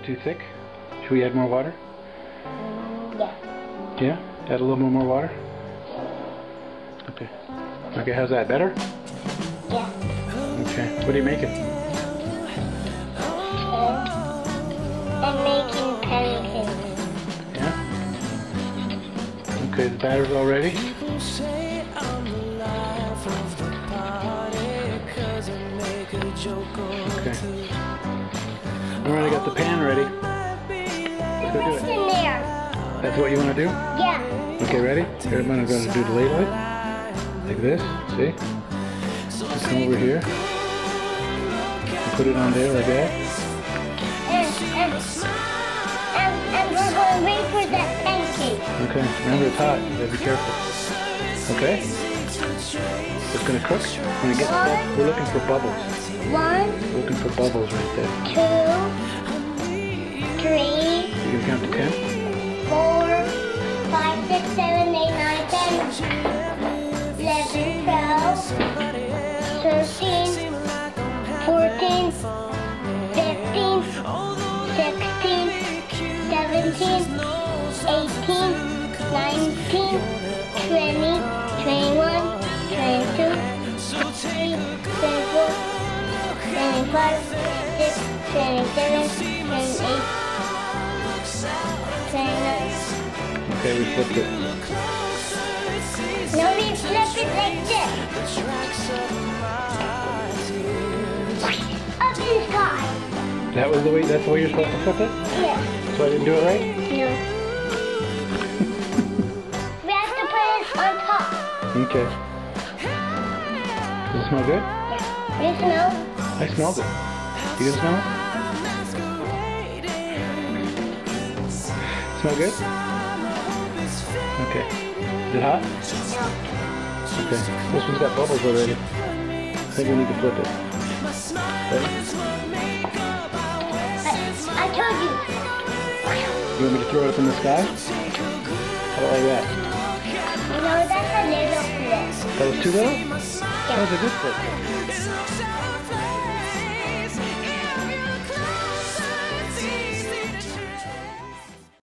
it too thick? Should we add more water? Yeah. Yeah? Add a little bit more water? Okay. Okay, how's that? Better? Yeah. Okay. What are you making? I'm making pancakes. Yeah? Okay, the batter's all ready? Okay. Alright, I got the pan ready. Let's go do What's it. in there? That's what you want to do? Yeah. Okay, ready? Here, I'm going to do the ladle it. Like this, see? Just come over here. And put it on there like that. And we're going to wait for that pancake. Okay, remember it's hot. You gotta be careful. Okay? It's gonna cook. When it gets we're looking for bubbles. 1, We're looking for bubbles right there. 2, 3, You can count to 10? 4, 5, 6, 7, 8, 9, 10, 11, 12, 13, 14, 15, 16, 17, 18, 19, 20, 21, 22, 23, 24, 25, 26, 27, 28, 29. Okay, we flipped it. No, we flip it like this. Up in the sky. That's the way you're supposed to flip it? Yeah. So I didn't do it right? No. We have to put it on top. Okay. Does it smell good? Yeah. You smell? I smelled it. You didn't smell it? Smell good? Okay. Is it hot? No. Okay. This one's got bubbles already. I think we need to flip it. Ready? I told you. You want me to throw it up in the sky? How about like that? No, that's a little flip. That was too little? That Yeah. was a good flip.